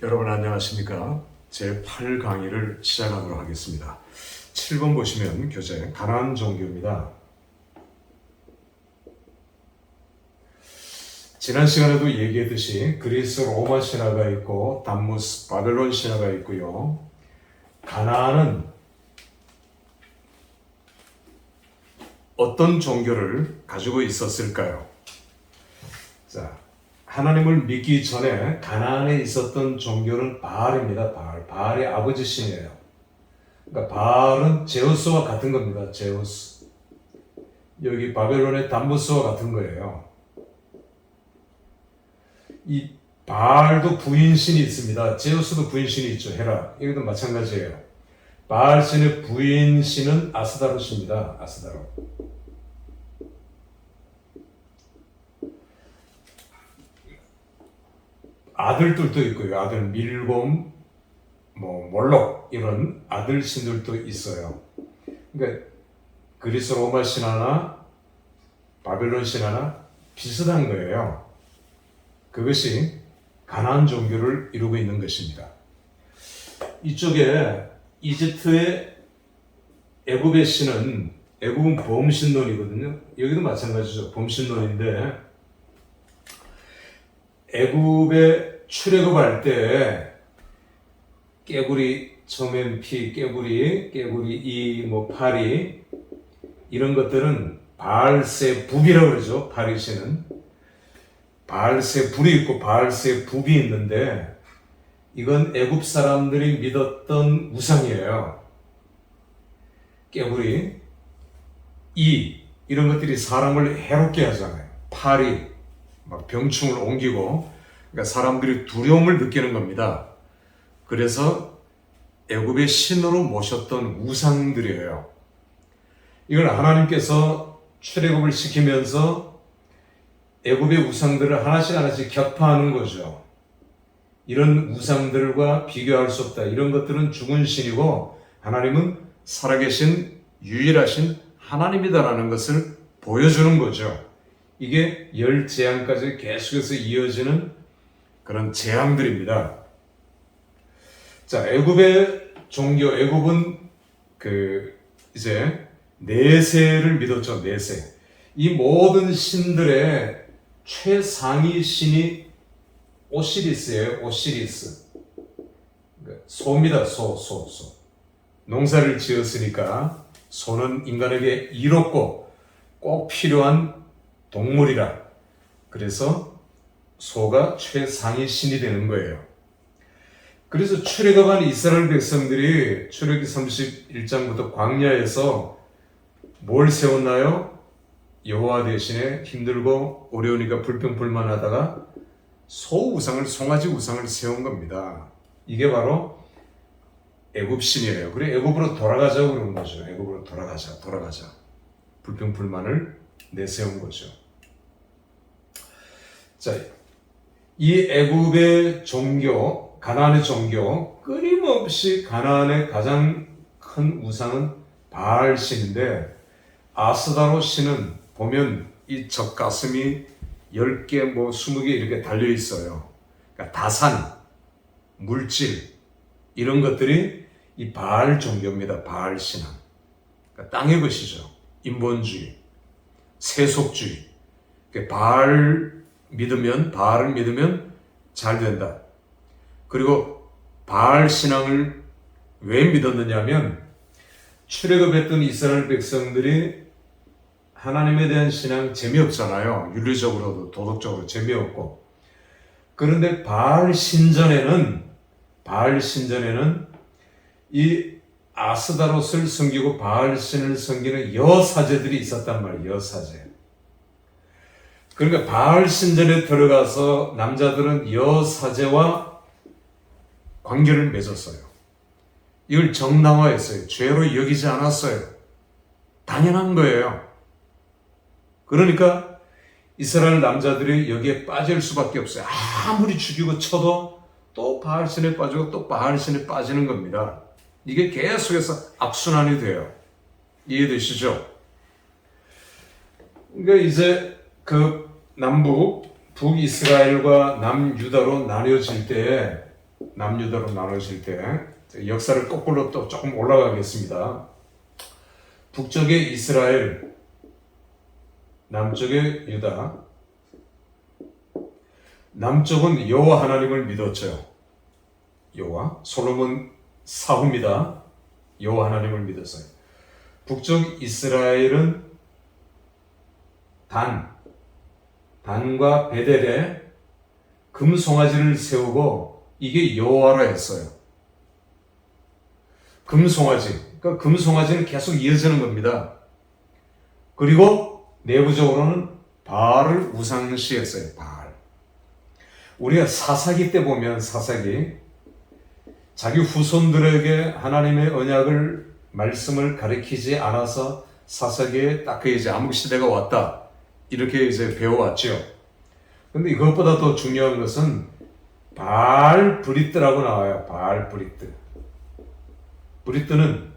여러분 안녕하십니까? 제8강의를 시작하도록 하겠습니다. 7번 보시면 교재 가나안 종교입니다. 지난 시간에도 얘기했듯이 그리스 로마 신화가 있고 담무스 바벨론 신화가 있고요. 가나안은 어떤 종교를 가지고 있었을까요? 자, 하나님을 믿기 전에 가나안에 있었던 종교는 바알입니다. 바알의 아버지 신이에요. 그러니까 바알은 제우스와 같은 겁니다. 제우스. 여기 바벨론의 담무스와 같은 거예요. 이 바알도 부인신이 있습니다. 제우스도 부인신이 있죠. 헤라. 이것도 마찬가지예요. 바알 신의 부인신은 아스다롯입니다. 아스다롯. 아들들도 있고요. 아들 밀곰, 몰록 이런 아들 신들도 있어요. 그러니까 그리스 로마 신화나 바벨론 신화나 비슷한 거예요. 그것이 가나안 종교를 이루고 있는 것입니다. 이쪽에 이집트의 애굽의 신은 애굽은 범신론이거든요. 여기도 마찬가지죠. 범신론인데 애굽에 출애굽할 때 깨구리, 처음엔 피, 깨구리, 이, 파리 이런 것들은 바알세붑이라고 그러죠. 파리신은 바알세불이 있고 바알세붑이 있는데 이건 애굽 사람들이 믿었던 우상이에요. 깨구리, 이 이런 것들이 사람을 해롭게 하잖아요. 파리 막 병충을 옮기고, 그러니까 사람들이 두려움을 느끼는 겁니다. 그래서 애굽의 신으로 모셨던 우상들이에요. 이걸 하나님께서 출애굽을 시키면서 애굽의 우상들을 하나씩 격파하는 거죠. 이런 우상들과 비교할 수 없다. 이런 것들은 죽은 신이고 하나님은 살아계신 유일하신 하나님이다라는 것을 보여주는 거죠. 이게 10재앙까지 계속해서 이어지는 그런 재앙들입니다. 자, 애굽의 종교, 애굽은 이제 네세를 믿었죠. 네세. 이 모든 신들의 최상위 신이 오시리스예요. 오시리스. 소입니다. 소. 농사를 지었으니까 소는 인간에게 이롭고 꼭 필요한 동물이라. 그래서 소가 최상위 신이 되는 거예요. 그래서 출애굽한 이스라엘 백성들이 출애굽기 31장부터 광야에서 뭘 세웠나요? 여호와 대신에 힘들고 어려우니까 불평불만하다가 소 우상을, 송아지 우상을 세운 겁니다. 이게 바로 애굽 신이에요. 그래 애굽으로 돌아가자고 그런 거죠. 애굽으로 돌아가자. 불평불만을 내세운 거죠. 자, 이 애굽의 종교, 가나안의 종교, 끊임없이 가나안의 가장 큰 우상은 바알 신인데 아스다롯 신은 보면 이 젖가슴이 10개, 20개 이렇게 달려 있어요. 그러니까 다산, 물질 이런 것들이 이 바알 종교입니다. 바알 신앙. 그러니까 땅의 것이죠. 인본주의. 세속주의. 바알을 믿으면 잘 된다. 그리고 바알 신앙을 왜 믿었느냐면 출애굽했던 이스라엘 백성들이 하나님에 대한 신앙 재미없잖아요. 윤리적으로도 도덕적으로 재미없고. 그런데 바알 신전에는 이 아스다롯을 섬기고 바알 신을 섬기는 여사제들이 있었단 말이에요. 여사제. 그러니까 바알 신전에 들어가서 남자들은 여사제와 관계를 맺었어요. 이걸 정당화했어요. 죄로 여기지 않았어요. 당연한 거예요. 그러니까 이스라엘 남자들이 여기에 빠질 수밖에 없어요. 아무리 죽이고 쳐도 또 바알 신에 빠지고 또 바알 신에 빠지는 겁니다. 이게 계속해서 악순환이 돼요. 이해되시죠? 그러니까 이제 북이스라엘과 남유다로 나뉘어질 때 남유다로 나눠질 때 역사를 거꾸로 또 조금 올라가겠습니다. 북쪽의 이스라엘, 남쪽의 유다. 남쪽은 여호와 하나님을 믿었죠. 여호와, 솔로몬 사후입니다. 여호와 하나님을 믿었어요. 북쪽 이스라엘은 단과 베델에 금송아지를 세우고 이게 여호와라 했어요. 금송아지. 그러니까 금송아지는 계속 이어지는 겁니다. 그리고 내부적으로는 바알을 우상시했어요. 바알. 우리가 사사기 때 보면 사사기 자기 후손들에게 하나님의 언약을 말씀을 가르치지 않아서 사사기에 딱 그 이제 암흑시대가 왔다. 이렇게 이제 배워왔죠. 근데 이것보다 더 중요한 것은 바알 브리트라고 나와요. 바알 브리트. 브리트는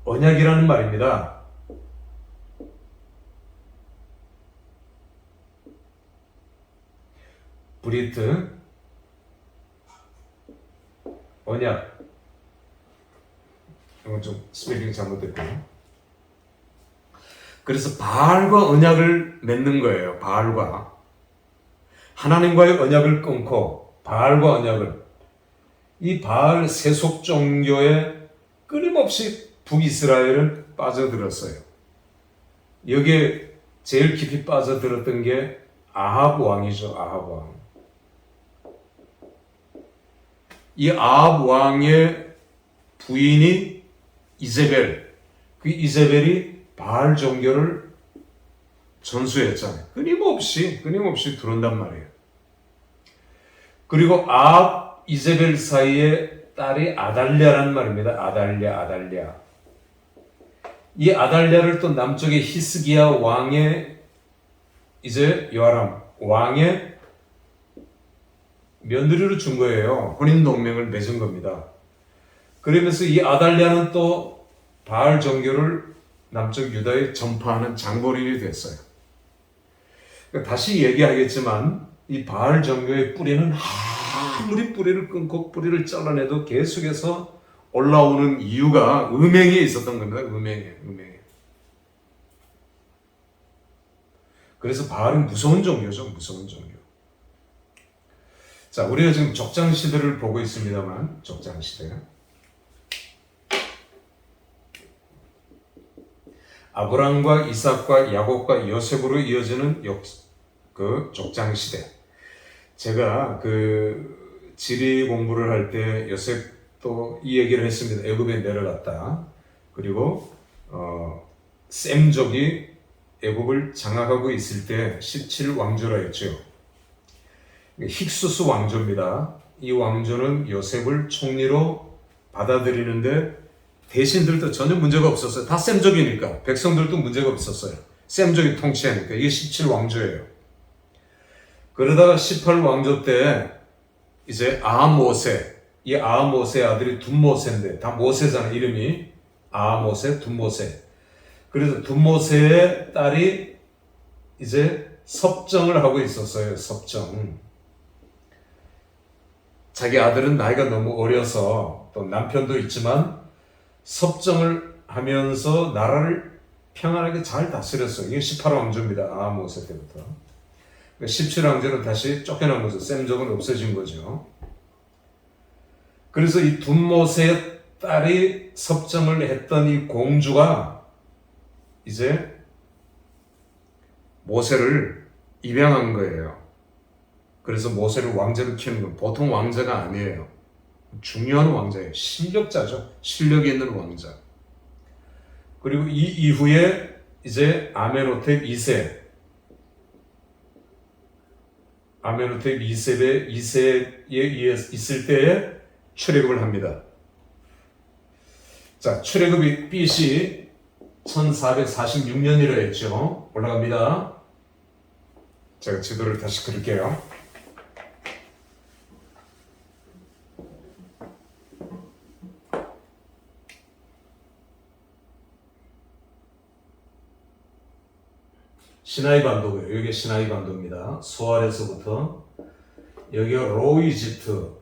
언약이라는 말입니다. 브리트, 언약. 이건 좀 스펠링이 잘못됐고요. 그래서 바알과 언약을 맺는 거예요. 바알과. 하나님과의 언약을 끊고 바알과 언약을. 이 바알 세속 종교에 끊임없이 북이스라엘은 빠져들었어요. 여기에 제일 깊이 빠져들었던 게 아합 왕이죠. 아합 왕. 이 아합 왕의 부인이 이세벨. 그 이세벨이 바알 종교를 전수했잖아요. 끊임없이 들어온단 말이에요. 그리고 아합, 이세벨 사이에 딸이 아달랴란 말입니다. 아달랴. 이 아달랴를 또 남쪽의 히스기야 왕의 이제 여아람 왕의 며느리로 준 거예요. 혼인 동맹을 맺은 겁니다. 그러면서 이 아달랴는 또 바알 종교를 남쪽 유다에 전파하는 장보림이 됐어요. 그러니까 다시 얘기하겠지만 이 바알 종교의 뿌리는 아무리 뿌리를 끊고 뿌리를 잘라내도 계속해서 올라오는 이유가 음행에 있었던 겁니다. 음행에. 그래서 바알은 무서운 종교죠. 무서운 종교. 자, 우리가 지금 족장시대를 보고 있습니다만 족장시대. 아브라함과 이삭과 야곱과 요셉으로 이어지는 그 족장시대. 제가 그 지리 공부를 할 때 요셉도 이 얘기를 했습니다. 애굽에 내려갔다. 그리고 셈족이 애굽을 장악하고 있을 때 17왕조라 했죠. 힉수스 왕조입니다. 이 왕조는 요셉을 총리로 받아들이는데 대신들도 전혀 문제가 없었어요. 다 셈족이니까 백성들도 문제가 없었어요. 셈족이 통치하니까 이게 17왕조예요. 그러다가 18왕조 때 이제 아모세, 이 아모세의 아들이 둔모세인데 다 모세잖아요. 이름이 아모세, 둔모세. 그래서 둔모세의 딸이 이제 섭정을 하고 있었어요. 섭정. 자기 아들은 나이가 너무 어려서 또 남편도 있지만 섭정을 하면서 나라를 평안하게 잘 다스렸어요. 이게 18왕조입니다. 아모세 때부터. 17왕조는 다시 쫓겨난 거죠. 셈족은 없어진 거죠. 그래서 이 둔모세의 딸이 섭정을 했던 이 공주가 이제 모세를 입양한 거예요. 그래서 모세를 왕자로 키우는 건 보통 왕자가 아니에요. 중요한 왕자예요. 실력자죠. 실력이 있는 왕자. 그리고 이 이후에 이제 아메노텝 2세 이세에 있을 때에 출애굽을 합니다. 자, 출애굽이 BC 1446년이라 했죠. 올라갑니다. 제가 지도를 다시 그릴게요. 시나이 반도고요. 여기 시나이 반도입니다. 소알에서부터 여기가 로이집트,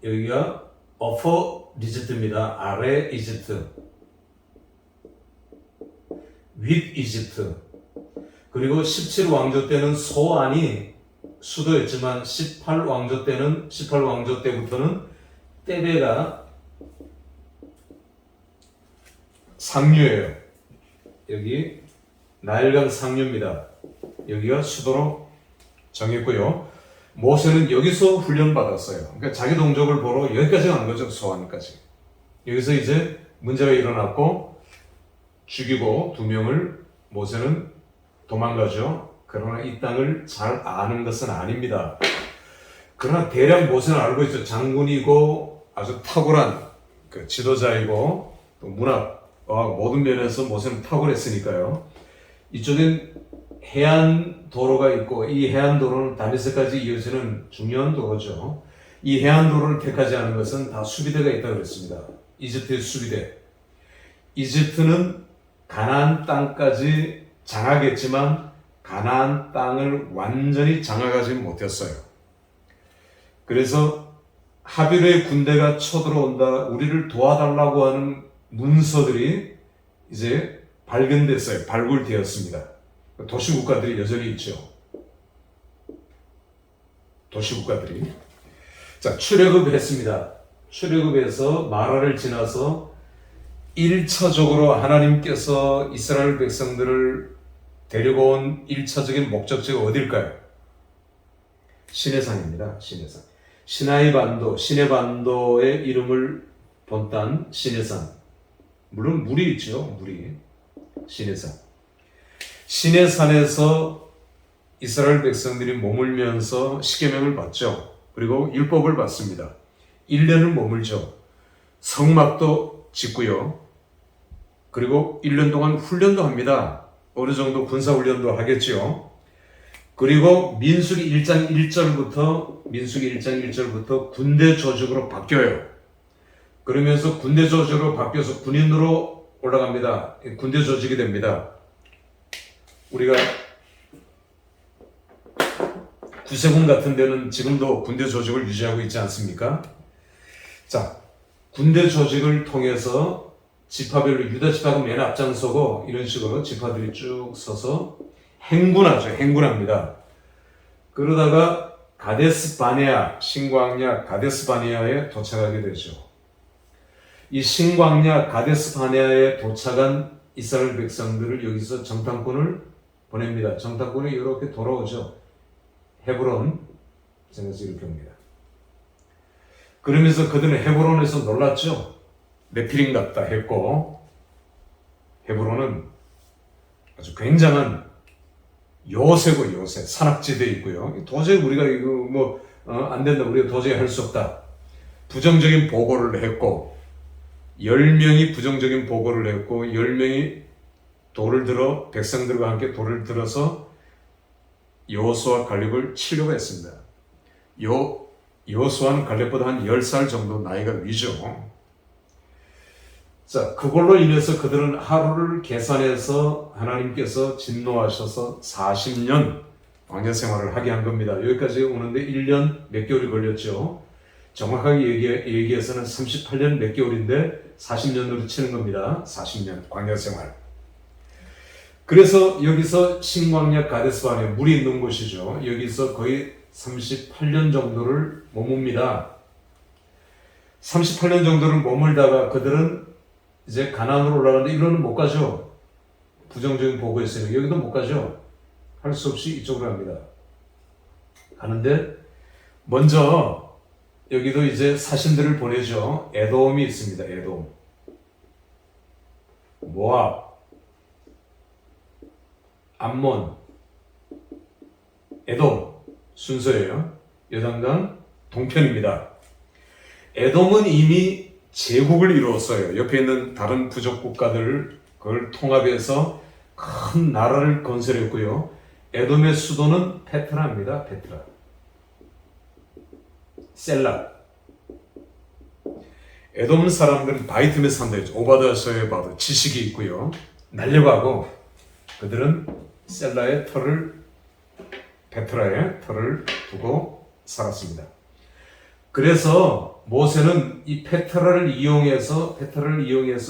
여기가 어퍼 이집트입니다. 아래 이집트, 윗 이집트. 그리고 17왕조 때는 소안이 수도였지만 18왕조 때부터는 때베가 상류예요. 여기 나일강 상류입니다. 여기가 수도로 정했고요. 모세는 여기서 훈련받았어요. 그러니까 자기 동족을 보러 여기까지 간 거죠. 소안까지. 여기서 이제 문제가 일어났고 죽이고 2명을 모세는 도망가죠. 그러나 이 땅을 잘 아는 것은 아닙니다. 그러나 대략 모세는 알고 있죠. 장군이고 아주 탁월한 그 지도자이고 또 문학, 모든 면에서 모세는 탁월했으니까요. 이쪽엔 해안 도로가 있고 이 해안 도로는 다메섹까지 이어지는 중요한 도로죠. 이 해안 도로를 택하지 않은 것은 다 수비대가 있다고 그랬습니다. 이집트의 수비대. 이집트는 가나안 땅까지 장악했지만 가나안 땅을 완전히 장악하지 못했어요. 그래서 하빌의 군대가 쳐들어온다, 우리를 도와달라고 하는 문서들이 이제 발견됐어요. 발굴되었습니다. 도시국가들이 여전히 있죠. 도시국가들이. 자, 출애굽했습니다. 출애굽해서 마라를 지나서 1차적으로 하나님께서 이스라엘 백성들을 데리고 온 1차적인 목적지가 어딜까요? 시내산입니다. 시내산. 시나이 반도, 시내 반도의 이름을 본딴 시내산. 물론 물이 있죠. 물이. 시내산. 시내산에서 이스라엘 백성들이 머물면서 십계명을 받죠. 그리고 율법을 받습니다. 1년을 머물죠. 성막도 짓고요. 그리고 1년 동안 훈련도 합니다. 어느 정도 군사훈련도 하겠죠. 그리고 민수기 1장 1절부터 군대 조직으로 바뀌어요. 그러면서 군대 조직으로 바뀌어서 군인으로 올라갑니다. 군대 조직이 됩니다. 우리가 구세군 같은 데는 지금도 군대 조직을 유지하고 있지 않습니까? 자, 군대 조직을 통해서 지파별로 유다 지파가 맨 앞장서고 이런 식으로 지파들이 쭉 서서 행군하죠. 행군합니다. 그러다가 가데스 바네아, 신광야 가데스 바네아에 도착하게 되죠. 이 신광야 가데스 바네아에 도착한 이스라엘 백성들을 여기서 정탐꾼을 보냅니다. 정탐꾼이 이렇게 돌아오죠. 헤브론 생에서 이렇게 옵니다. 그러면서 그들은 헤브론에서 놀랐죠. 네피림 같다 했고, 헤브론은 아주 굉장한 요새고 요새, 산악지대에 있고요. 도저히 우리가 이거 안 된다, 우리가 도저히 할 수 없다. 부정적인 보고를 했고, 10명이 부정적인 보고를 했고, 10명이 돌을 들어, 백성들과 함께 돌을 들어서 여호수아 갈렙을 치려고 했습니다. 여호수아는 갈렙보다 한 10살 정도 나이가 위죠. 자, 그걸로 인해서 그들은 하루를 계산해서 하나님께서 진노하셔서 40년 광야 생활을 하게 한 겁니다. 여기까지 오는데 1년 몇 개월이 걸렸죠. 정확하게 얘기해서는 38년 몇 개월인데 40년으로 치는 겁니다. 40년 광야 생활. 그래서 여기서 신광야 가데스바네, 물이 있는 곳이죠. 여기서 거의 38년 정도를 머뭅니다. 38년 정도를 머물다가 그들은 이제 가나안으로 올라가는데 이로는 못 가죠. 부정적인 보고였으니 여기도 못 가죠. 할 수 없이 이쪽으로 갑니다. 가는데 먼저 여기도 이제 사신들을 보내죠. 에돔이 있습니다. 에돔, 모압, 암몬, 에돔 순서예요. 여당강 동편입니다. 에돔은 이미 제국을 이루었어요. 옆에 있는 다른 부족 국가들을 그걸 통합해서 큰 나라를 건설했고요. 에돔의 수도는 페트라입니다. 페트라. 셀락. 에돔 사람들은 바이틈에 산다 했죠. 오바다서에 봐도 지식이 있고요. 날려가고 그들은 셀라의 터를, 페트라의 터를 두고 살았습니다. 그래서 모세는 이 페트라를 이용해서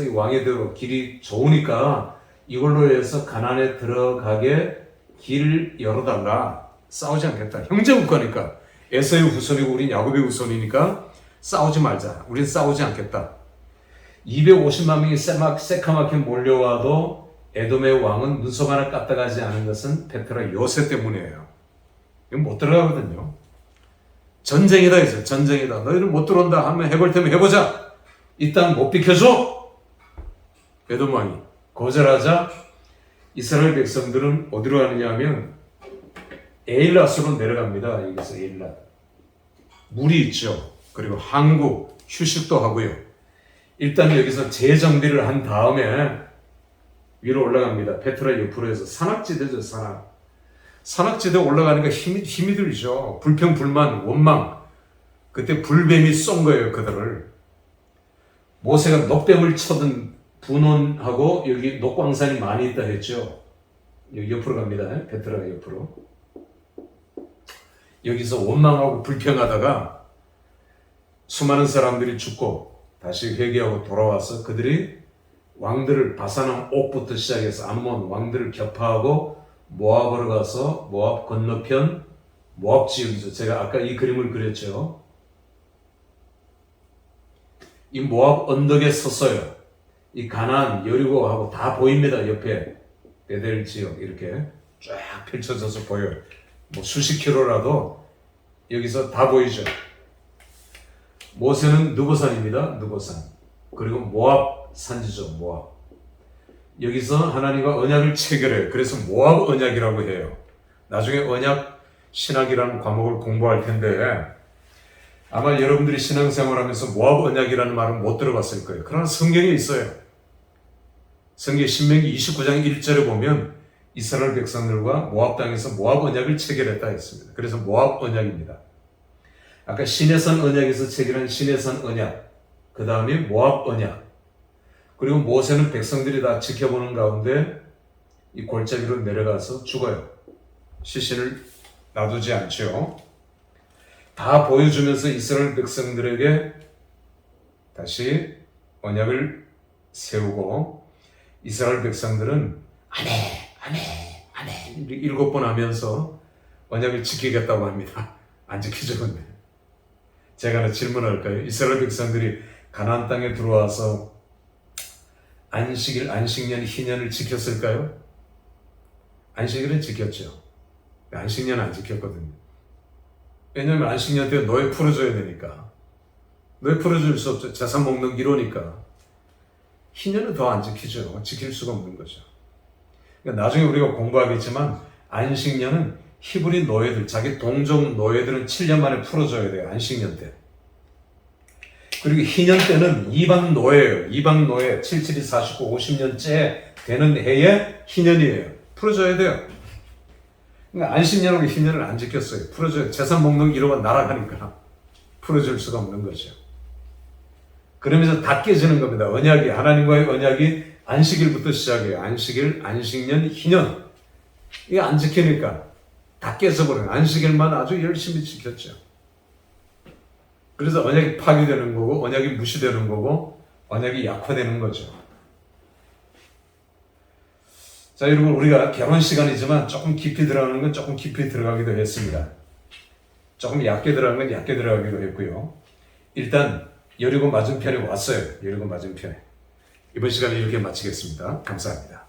이 왕의 대로 길이 좋으니까 이걸로 해서 가나안에 들어가게 길을 열어달라. 싸우지 않겠다. 형제 국가니까. 에서의 후손이고 우린 야곱의 후손이니까 싸우지 말자. 우린 싸우지 않겠다. 250만 명이 새카맣게 몰려와도 에돔의 왕은 눈썹 하나 까딱하지 않은 것은 페트라 요새 때문이에요. 이건 못 들어가거든요. 전쟁이다 이제 전쟁이다. 너희들 못 들어온다 하면 해볼 테면 해보자. 이 땅 못 비켜줘. 에돔 왕이 거절하자 이스라엘 백성들은 어디로 가느냐 하면 에일랏으로 내려갑니다. 여기서 에일랏. 물이 있죠. 그리고 항구 휴식도 하고요. 일단 여기서 재정비를 한 다음에 위로 올라갑니다. 페트라 옆으로 해서 산악지대죠. 산악지대 올라가니까 힘이 들죠. 불평, 불만, 원망. 그때 불뱀이 쏜 거예요. 그들을. 모세가 녹뱀을 쳐든 분원하고 여기 녹광산이 많이 있다 했죠. 여기 옆으로 갑니다. 페트라 옆으로. 여기서 원망하고 불평하다가 수많은 사람들이 죽고 다시 회개하고 돌아와서 그들이 왕들을 바산왕 옥부터 시작해서 암몬 왕들을 격파하고 모압으로 가서 모압 건너편 모압 지역이죠. 제가 아까 이 그림을 그렸죠. 이 모압 언덕에 섰어요. 이 가나안 여리고하고 다 보입니다. 옆에 베델 지역 이렇게 쫙 펼쳐져서 보여요. 뭐 수십 킬로라도 여기서 다 보이죠. 모세는 느보산입니다. 느보산. 그리고 모압 산지죠. 모압. 여기서 하나님과 언약을 체결해요. 그래서 모압 언약이라고 해요. 나중에 언약 신학이라는 과목을 공부할 텐데 아마 여러분들이 신앙생활하면서 모압 언약이라는 말은 못 들어봤을 거예요. 그러나 성경에 있어요. 성경 신명기 29장 1절에 보면 이스라엘 백성들과 모압 땅에서 모압 언약을 체결했다 했습니다. 그래서 모압 언약입니다. 아까 시내산 언약에서 체결한 시내산 언약, 그 다음에 모압 언약, 그리고 모세는 백성들이 다 지켜보는 가운데 이 골짜기로 내려가서 죽어요. 시신을 놔두지 않죠. 다 보여주면서 이스라엘 백성들에게 다시 언약을 세우고 이스라엘 백성들은 아멘 7번 하면서 언약을 지키겠다고 합니다. 안 지키죠. 근데 제가 하나 질문할까요? 이스라엘 백성들이 가나안 땅에 들어와서 안식년, 희년을 지켰을까요? 안식일은 지켰죠. 안식년은 안 지켰거든요. 왜냐하면 안식년 때 노예 풀어줘야 되니까. 노예 풀어줄 수 없죠. 재산 목록 1호니까. 희년은 더 안 지키죠. 지킬 수가 없는 거죠. 그러니까 나중에 우리가 공부하겠지만 안식년은 히브리 노예들, 자기 동족 노예들은 7년 만에 풀어줘야 돼요. 안식년 때. 그리고 희년 때는 이방 노예예요. 이방 노예 77이 49, 50년째 되는 해에 희년이에요. 풀어줘야 돼요. 그러니까 안식년하고 희년을 안 지켰어요. 풀어줘야 재산 목록 1호가 날아가니까 풀어줄 수가 없는 거죠. 그러면서 다 깨지는 겁니다. 언약이, 하나님과의 언약이 안식일부터 시작해요. 안식일, 안식년, 희년. 이게 안 지키니까 다 깨져버려요. 안식일만 아주 열심히 지켰죠. 그래서 언약이 파괴되는 거고, 언약이 무시되는 거고, 언약이 약화되는 거죠. 자, 여러분, 우리가 결혼 시간이지만 조금 깊이 들어가는 건 조금 깊이 들어가기도 했습니다. 조금 얕게 들어가는 건 얕게 들어가기도 했고요. 일단 여리고 맞은편에 왔어요. 여리고 맞은편에. 이번 시간에 이렇게 마치겠습니다. 감사합니다.